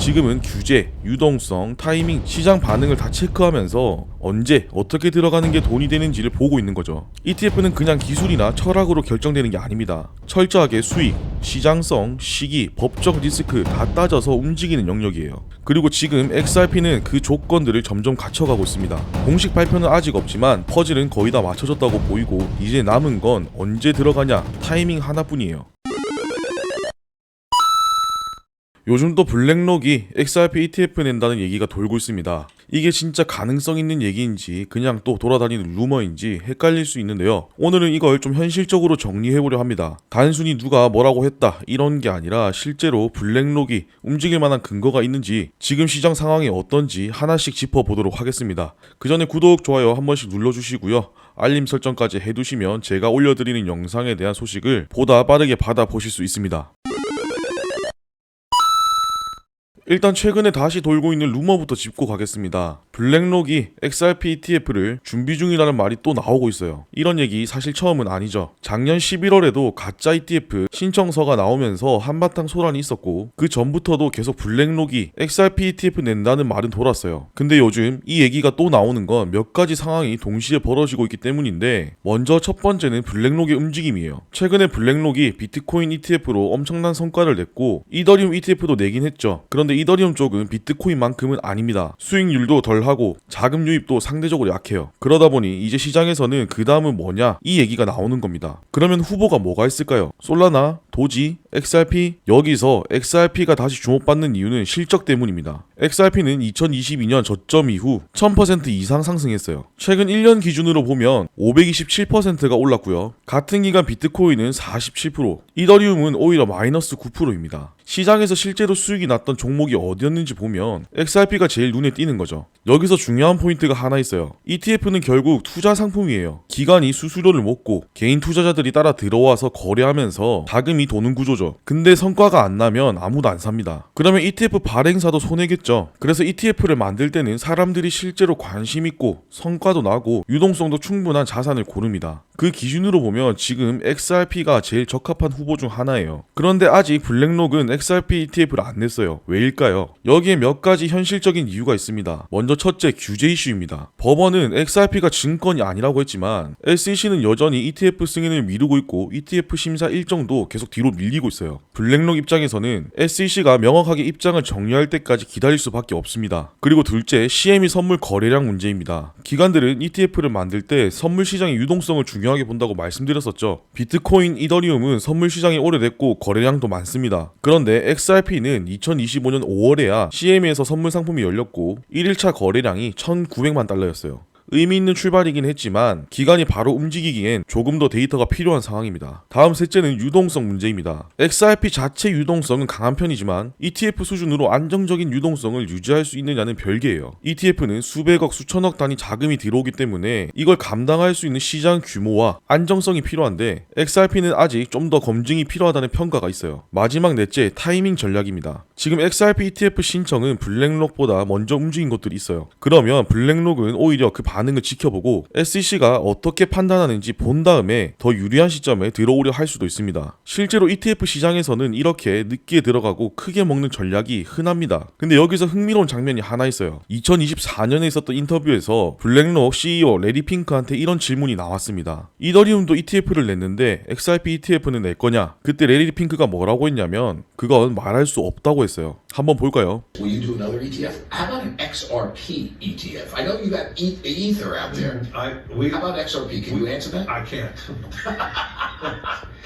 지금은 규제, 유동성, 타이밍, 시장 반응을 다 체크하면서 언제 어떻게 들어가는 게 돈이 되는지를 보고 있는 거죠. ETF는 그냥 기술이나 철학으로 결정되는 게 아닙니다. 철저하게 수익, 시장성, 시기, 법적 리스크 다 따져서 움직이는 영역이에요. 그리고 지금 XRP는 그 조건들을 점점 갖춰가고 있습니다. 공식 발표는 아직 없지만 퍼즐은 거의 다 맞춰졌다고 보이고 이제 남은 건 언제 들어가냐, 타이밍 하나뿐이에요. 요즘 또 블랙록이 XRP ETF 낸다는 얘기가 돌고 있습니다. 이게 진짜 가능성 있는 얘기인지 그냥 또 돌아다니는 루머인지 헷갈릴 수 있는데요. 오늘은 이걸 좀 현실적으로 정리해보려 합니다. 단순히 누가 뭐라고 했다 이런 게 아니라 실제로 블랙록이 움직일 만한 근거가 있는지 지금 시장 상황이 어떤지 하나씩 짚어보도록 하겠습니다. 그 전에 구독, 좋아요 한 번씩 눌러주시고요. 알림 설정까지 해두시면 제가 올려드리는 영상에 대한 소식을 보다 빠르게 받아보실 수 있습니다. 일단 최근에 다시 돌고 있는 루머부터 짚고 가겠습니다. 블랙록이 XRP ETF를 준비 중이라는 말이 또 나오고 있어요. 이런 얘기 사실 처음은 아니죠. 작년 11월에도 가짜 ETF 신청서가 나오면서 한바탕 소란이 있었고 그 전부터도 계속 블랙록이 XRP ETF 낸다는 말은 돌았어요. 근데 요즘 이 얘기가 또 나오는 건 몇 가지 상황이 동시에 벌어지고 있기 때문인데 먼저 첫 번째는 블랙록의 움직임이에요. 최근에 블랙록이 비트코인 ETF로 엄청난 성과를 냈고 이더리움 ETF도 내긴 했죠. 그런데 이더리움 쪽은 비트코인만큼은 아닙니다. 수익률도 덜하고 자금 유입도 상대적으로 약해요. 그러다 보니 이제 시장에서는 그 다음은 뭐냐 이 얘기가 나오는 겁니다. 그러면 후보가 뭐가 있을까요? 솔라나, 도지, XRP? 여기서 XRP가 다시 주목받는 이유는 실적 때문입니다. XRP는 2022년 저점 이후 1000% 이상 상승했어요. 최근 1년 기준으로 보면 527%가 올랐고요. 같은 기간 비트코인은 47%, 이더리움은 오히려 마이너스 9%입니다. 시장에서 실제로 수익이 났던 종목이 어디였는지 보면 XRP가 제일 눈에 띄는 거죠. 여기서 중요한 포인트가 하나 있어요. ETF는 결국 투자 상품이에요. 기관이 수수료를 먹고 개인 투자자들이 따라 들어와서 거래하면서 자금이 도는 구조죠. 근데 성과가 안 나면 아무도 안 삽니다. 그러면 ETF 발행사도 손해겠죠. 그래서 ETF를 만들 때는 사람들이 실제로 관심 있고 성과도 나고 유동성도 충분한 자산을 고릅니다. 그 기준으로 보면 지금 XRP가 제일 적합한 후보 중 하나예요. 그런데 아직 블랙록은 XRP ETF를 안 냈어요. 왜일까요? 여기에 몇 가지 현실적인 이유가 있습니다. 먼저 첫째, 규제 이슈입니다. 법원은 XRP가 증권이 아니라고 했지만 SEC는 여전히 ETF 승인을 미루고 있고 ETF 심사 일정도 계속 뒤로 밀리고 있어요. 블랙록 입장에서는 SEC가 명확하게 입장을 정리할 때까지 기다릴 수밖에 없습니다. 그리고 둘째, CME 선물 거래량 문제입니다. 기관들은 ETF를 만들 때 선물 시장의 유동성을 중요하게 본다고 말씀드렸었죠. 비트코인, 이더리움은 선물 시장이 오래됐고 거래량도 많습니다. 그런데 XRP는 2025년 5월에야 CME에서 선물 상품이 열렸고 1일차 거래량이 1,900만 달러였어요. 의미 있는 출발이긴 했지만 기간이 바로 움직이기엔 조금 더 데이터가 필요한 상황입니다. 다음 셋째는 유동성 문제입니다. XRP 자체 유동성은 강한 편이지만 ETF 수준으로 안정적인 유동성을 유지할 수 있느냐는 별개예요. ETF는 수백억, 수천억 단위 자금이 들어오기 때문에 이걸 감당할 수 있는 시장 규모와 안정성이 필요한데 XRP는 아직 좀 더 검증이 필요하다는 평가가 있어요. 마지막 넷째, 타이밍 전략입니다. 지금 XRP ETF 신청은 블랙록보다 먼저 움직인 곳들이 있어요. 그러면 블랙록은 오히려 그 반응을 지켜보고 SEC가 어떻게 판단하는지 본 다음에 더 유리한 시점에 들어오려 할 수도 있습니다. 실제로 ETF 시장에서는 이렇게 늦게 들어가고 크게 먹는 전략이 흔합니다. 근데 여기서 흥미로운 장면이 하나 있어요. 2024년에 있었던 인터뷰에서 블랙록 CEO 레리 핑크한테 이런 질문이 나왔습니다. 이더리움도 ETF를 냈는데 XRP ETF는 낼 거냐? 그때 레리 핑크가 뭐라고 했냐면 그건 말할 수 없다고 했어요. 한번 볼까요? Will you do another ETF? How about an XRP ETF? I know you got Ether out there. How about XRP? Can you answer that? I can't.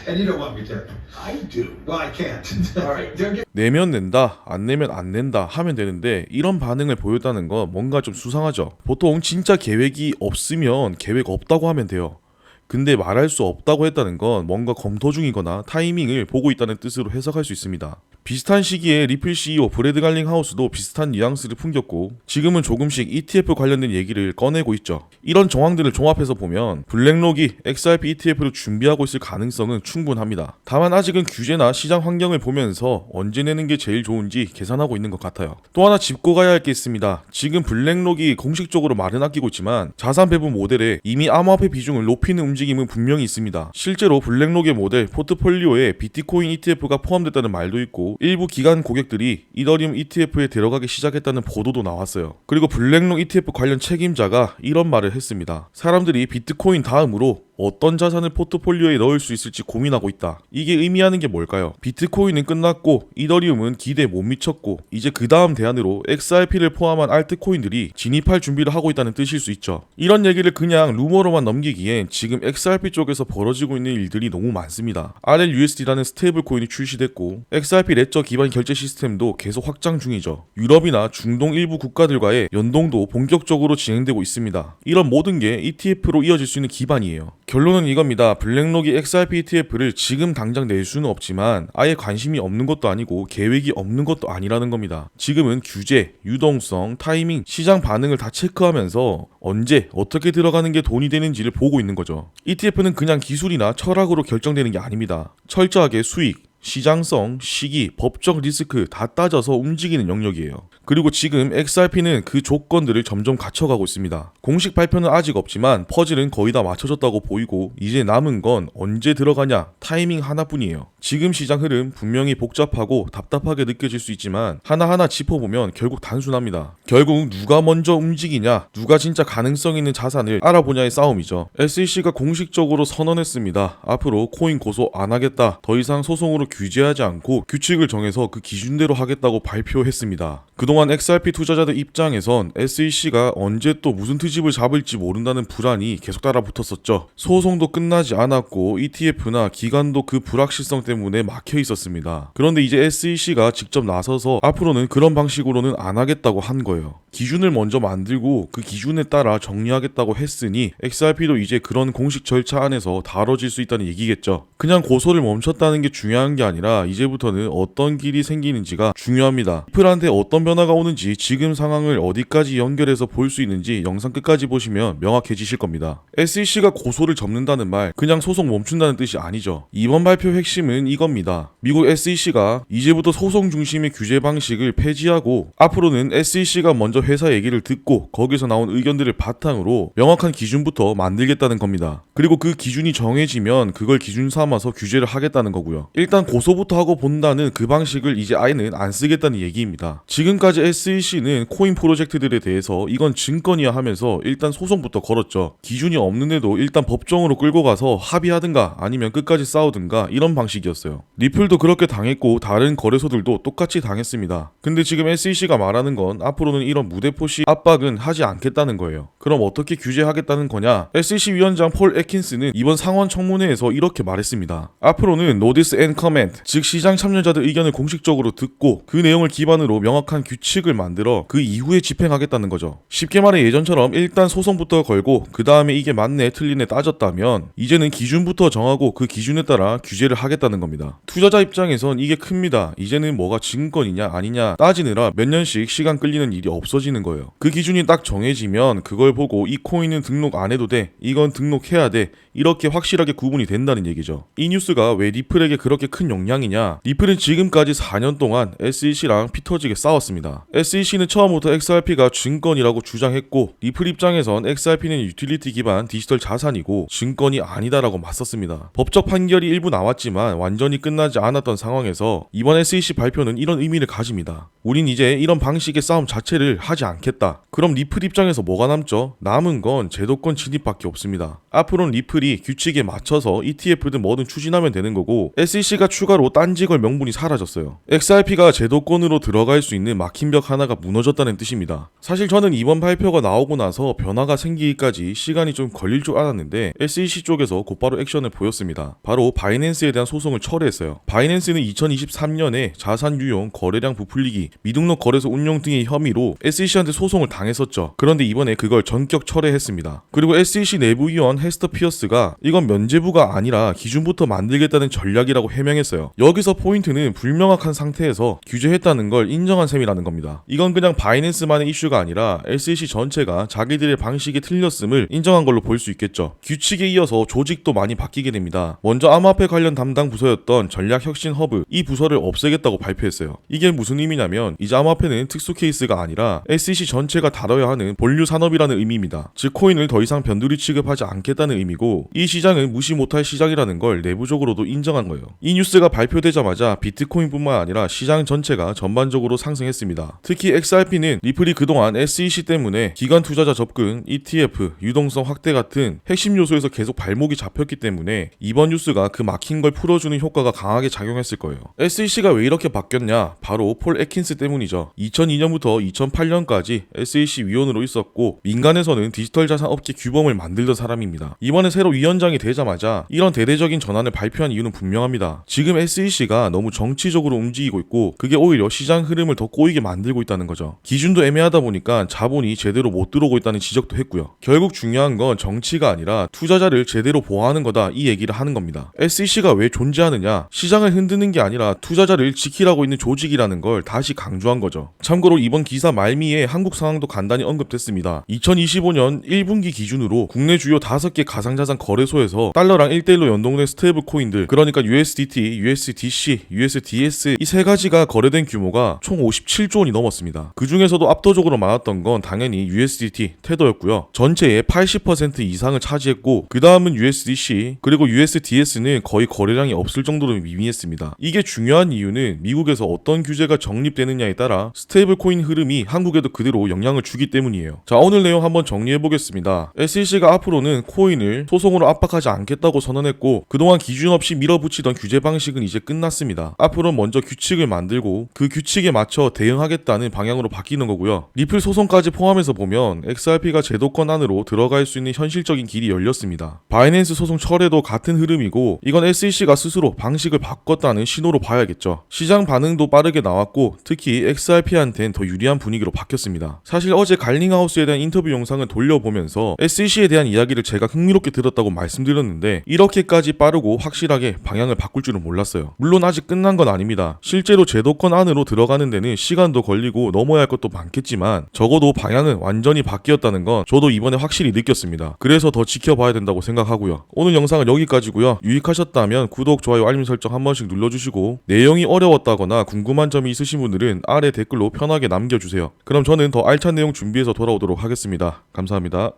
And you don't want me to. I do. Well, I can't. All right. They're 내면 낸다, 안 내면 안 낸다 하면 되는데 이런 반응을 보였다는 건 뭔가 좀 수상하죠. 보통 진짜 계획이 없으면 계획 없다고 하면 돼요. 근데 말할 수 없다고 했다는 건 뭔가 검토 중이거나 타이밍을 보고 있다는 뜻으로 해석할 수 있습니다. 비슷한 시기에 리플 CEO 브래드 갈링하우스도 비슷한 뉘앙스를 풍겼고 지금은 조금씩 ETF 관련된 얘기를 꺼내고 있죠. 이런 정황들을 종합해서 보면 블랙록이 XRP ETF를 준비하고 있을 가능성은 충분합니다. 다만 아직은 규제나 시장 환경을 보면서 언제 내는 게 제일 좋은지 계산하고 있는 것 같아요. 또 하나 짚고 가야 할 게 있습니다. 지금 블랙록이 공식적으로 말은 아끼고 있지만 자산 배분 모델에 이미 암호화폐 비중을 높이는 움직임은 분명히 있습니다. 실제로 블랙록의 모델 포트폴리오에 비트코인 ETF가 포함됐다는 말도 있고 일부 기관 고객들이 이더리움 ETF에 들어가기 시작했다는 보도도 나왔어요. 그리고 블랙록 ETF 관련 책임자가 이런 말을 했습니다. 사람들이 비트코인 다음으로 어떤 자산을 포트폴리오에 넣을 수 있을지 고민하고 있다. 이게 의미하는 게 뭘까요? 비트코인은 끝났고 이더리움은 기대에 못 미쳤고 이제 그 다음 대안으로 XRP를 포함한 알트코인들이 진입할 준비를 하고 있다는 뜻일 수 있죠. 이런 얘기를 그냥 루머로만 넘기기엔 지금 XRP 쪽에서 벌어지고 있는 일들이 너무 많습니다. RLUSD라는 스테이블 코인이 출시됐고 XRP 레저 기반 결제 시스템도 계속 확장 중이죠. 유럽이나 중동 일부 국가들과의 연동도 본격적으로 진행되고 있습니다. 이런 모든 게 ETF로 이어질 수 있는 기반이에요. 결론은 이겁니다. 블랙록이 XRP ETF를 지금 당장 낼 수는 없지만 아예 관심이 없는 것도 아니고 계획이 없는 것도 아니라는 겁니다. 지금은 규제, 유동성, 타이밍, 시장 반응을 다 체크하면서 언제 어떻게 들어가는 게 돈이 되는지를 보고 있는 거죠. ETF는 그냥 기술이나 철학으로 결정되는 게 아닙니다. 철저하게 수익, 시장성, 시기, 법적 리스크 다 따져서 움직이는 영역이에요. 그리고 지금 XRP는 그 조건들을 점점 갖춰가고 있습니다. 공식 발표는 아직 없지만 퍼즐은 거의 다 맞춰졌다고 보이고 이제 남은 건 언제 들어가냐 타이밍 하나뿐이에요. 지금 시장 흐름 분명히 복잡하고 답답하게 느껴질 수 있지만 하나하나 짚어보면 결국 단순합니다. 결국 누가 먼저 움직이냐, 누가 진짜 가능성 있는 자산을 알아보냐의 싸움이죠. SEC가 공식적으로 선언했습니다. 앞으로 코인 고소 안 하겠다. 더 이상 소송으로 규제하지 않고 규칙을 정해서 그 기준대로 하겠다고 발표했습니다. 그동안 XRP 투자자들 입장에선 SEC가 언제 또 무슨 트집을 잡을지 모른다는 불안이 계속 따라붙었었죠. 소송도 끝나지 않았고 ETF나 기관도 그 불확실성 때문에 막혀 있었습니다. 그런데 이제 SEC가 직접 나서서 앞으로는 그런 방식으로는 안 하겠다고 한 거예요. 기준을 먼저 만들고 그 기준에 따라 정리하겠다고 했으니 XRP도 이제 그런 공식 절차 안에서 다뤄질 수 있다는 얘기겠죠. 그냥 고소를 멈췄다는 게 중요한 게 아니라 이제부터는 어떤 길이 생기는지가 중요합니다. 리플한테 어떤 변화가 오는지 지금 상황을 어디까지 연결해서 볼 수 있는지 영상 끝까지 보시면 명확해지실 겁니다. SEC가 고소를 접는다는 말 그냥 소송 멈춘다는 뜻이 아니죠. 이번 발표 핵심은 이겁니다. 미국 SEC가 이제부터 소송 중심의 규제 방식을 폐지하고 앞으로는 SEC가 먼저 회사 얘기를 듣고 거기서 나온 의견들을 바탕으로 명확한 기준부터 만들겠다는 겁니다. 그리고 그 기준이 정해지면 그걸 기준 삼아서 규제를 하겠다는 거고요. 일단 고소부터 하고 본다는 그 방식을 이제 아예는 안 쓰겠다는 얘기입니다. 지금까지 SEC는 코인 프로젝트들에 대해서 이건 증권이야 하면서 일단 소송부터 걸었죠. 기준이 없는데도 일단 법정으로 끌고 가서 합의하든가 아니면 끝까지 싸우든가 이런 방식이었어요. 리플도 그렇게 당했고 다른 거래소들도 똑같이 당했습니다. 근데 지금 SEC가 말하는 건 앞으로는 이런 무대포시 압박은 하지 않겠다는 거예요. 그럼 어떻게 규제하겠다는 거냐? SEC 위원장 폴 애킨스는 이번 상원 청문회에서 이렇게 말했습니다. 앞으로는 노디스 앤 커멘트, 즉 시장 참여자들 의견을 공식적으로 듣고 그 내용을 기반으로 명확한 규칙을 만들어 그 이후에 집행하겠다는 거죠. 쉽게 말해 예전처럼 일단 소송부터 걸고 그 다음에 이게 맞네 틀리네 따졌다면 이제는 기준부터 정하고 그 기준에 따라 규제를 하겠다는 겁니다. 투자자 입장에선 이게 큽니다. 이제는 뭐가 증권이냐 아니냐 따지느라 몇 년씩 시간 끌리는 일이 없어지는 거예요. 그 기준이 딱 정해지면 그걸 보고 이 코인은 등록 안 해도 돼, 이건 등록해야 돼, 이렇게 확실하게 구분이 된다는 얘기죠. 이 뉴스가 왜 리플에게 그렇게 큰 영향이냐? 리플은 지금까지 4년 동안 SEC랑 피 터지게 싸웠습니다. SEC는 처음부터 XRP가 증권이라고 주장했고 리플 입장에선 XRP는 유틸리티 기반 디지털 자산이고 증권이 아니다라고 맞섰습니다. 법적 판결이 일부 나왔지만 완전히 끝나지 않았던 상황에서 이번 SEC 발표는 이런 의미를 가집니다. 우린 이제 이런 방식의 싸움 자체를 하지 않겠다. 그럼 리플 입장에서 뭐가 남죠? 남은 건 제도권 진입밖에 없습니다. 앞으로는 리플이 규칙에 맞춰서 ETF든 뭐든 추진하면 되는 거고 SEC가 추가로 딴지 걸 명분이 사라졌어요. XRP가 제도권으로 들어갈 수 있는 막힌 벽 하나가 무너졌다는 뜻입니다. 사실 저는 이번 발표가 나오고 나서 변화가 생기기까지 시간이 좀 걸릴 줄 알았는데 SEC 쪽에서 곧바로 액션을 보였습니다. 바로 바이낸스에 대한 소송을 철회했어요. 바이낸스는 2023년에 자산 유용, 거래량 부풀리기, 미등록 거래소 운용 등의 혐의로 SEC한테 소송을 당했었죠. 그런데 이번에 그걸 전격 철회했습니다. 그리고 SEC 내부위원 헤스터 피어스가 이건 면제부가 아니라 기준부터 만들겠다는 전략이라고 해명했어요. 여기서 포인트는 불명확한 상태에서 규제했다는 걸 인정한 셈이란 인정하는 겁니다. 이건 그냥 바이낸스만의 이슈가 아니라 SEC 전체가 자기들의 방식이 틀렸음을 인정한 걸로 볼 수 있겠죠. 규칙에 이어서 조직도 많이 바뀌게 됩니다. 먼저 암호화폐 관련 담당 부서였던 전략혁신허브, 이 부서를 없애겠다고 발표했어요. 이게 무슨 의미냐면 이제 암호화폐는 특수 케이스가 아니라 SEC 전체가 다뤄야 하는 본류 산업이라는 의미입니다. 즉 코인을 더 이상 변두리 취급하지 않겠다는 의미고, 이 시장은 무시 못할 시장이라는 걸 내부적으로도 인정한 거예요. 이 뉴스가 발표되자마자 비트코인뿐만 아니라 시장 전체가 전반적으로 상승했습니다. 특히 XRP는 리플이 그동안 SEC 때문에 기관 투자자 접근, ETF, 유동성 확대 같은 핵심 요소에서 계속 발목이 잡혔기 때문에 이번 뉴스가 그 막힌 걸 풀어주는 효과가 강하게 작용했을 거예요. SEC가 왜 이렇게 바뀌었냐? 바로 폴 애킨스 때문이죠. 2002년부터 2008년까지 SEC 위원으로 있었고 민간에서는 디지털 자산 업계 규범을 만들던 사람입니다. 이번에 새로 위원장이 되자마자 이런 대대적인 전환을 발표한 이유는 분명합니다. 지금 SEC가 너무 정치적으로 움직이고 있고 그게 오히려 시장 흐름을 더 꼬이게 만들고 있다는 거죠. 기준도 애매하다 보니까 자본이 제대로 못 들어오고 있다는 지적도 했고요. 결국 중요한 건 정치가 아니라 투자자를 제대로 보호하는 거다, 이 얘기를 하는 겁니다. SEC가 왜 존재하느냐? 시장을 흔드는 게 아니라 투자자를 지키라고 있는 조직이라는 걸 다시 강조한 거죠. 참고로 이번 기사 말미에 한국 상황도 간단히 언급됐습니다. 2025년 1분기 기준으로 국내 주요 5개 가상자산 거래소에서 달러랑 1대1로 연동된 스테이블 코인들, 그러니까 USDT, USDC, USDS 이 세 가지가 거래된 규모가 총 57조 원이 넘었습니다. 그 중에서도 압도적으로 많았던 건 당연히 USDT, 테더였고요. 전체의 80% 이상을 차지했고 그 다음은 USDC, 그리고 USDS는 거의 거래량이 없을 정도로 미미했습니다. 이게 중요한 이유는 미국에서 어떤 규제가 정립되느냐에 따라 스테이블 코인 흐름이 한국에도 그대로 영향을 주기 때문이에요. 자, 오늘 내용 한번 정리해보겠습니다. SEC가 앞으로는 코인을 소송으로 압박하지 않겠다고 선언했고 그동안 기준 없이 밀어붙이던 규제 방식은 이제 끝났습니다. 앞으로 먼저 규칙을 만들고 그 규칙에 맞춰 대응하겠다는 방향으로 바뀌는 거고요. 리플 소송까지 포함해서 보면 XRP가 제도권 안으로 들어갈 수 있는 현실적인 길이 열렸습니다. 바이낸스 소송 철회도 같은 흐름이고 이건 SEC가 스스로 방식을 바꿨다는 신호로 봐야겠죠. 시장 반응도 빠르게 나왔고 특히 XRP한텐 더 유리한 분위기로 바뀌었습니다. 사실 어제 갈링하우스에 대한 인터뷰 영상을 돌려보면서 SEC에 대한 이야기를 제가 흥미롭게 들었다고 말씀드렸는데 이렇게까지 빠르고 확실하게 방향을 바꿀 줄은 몰랐어요. 물론 아직 끝난 건 아닙니다. 실제로 제도권 안으로 들어가는 데는 시간도 걸리고 넘어야 할 것도 많겠지만 적어도 방향은 완전히 바뀌었다는 건 저도 이번에 확실히 느꼈습니다. 그래서 더 지켜봐야 된다고 생각하고요. 오늘 영상은 여기까지고요. 유익하셨다면 구독, 좋아요, 알림 설정 한 번씩 눌러주시고 내용이 어려웠다거나 궁금한 점이 있으신 분들은 아래 댓글로 편하게 남겨주세요. 그럼 저는 더 알찬 내용 준비해서 돌아오도록 하겠습니다. 감사합니다.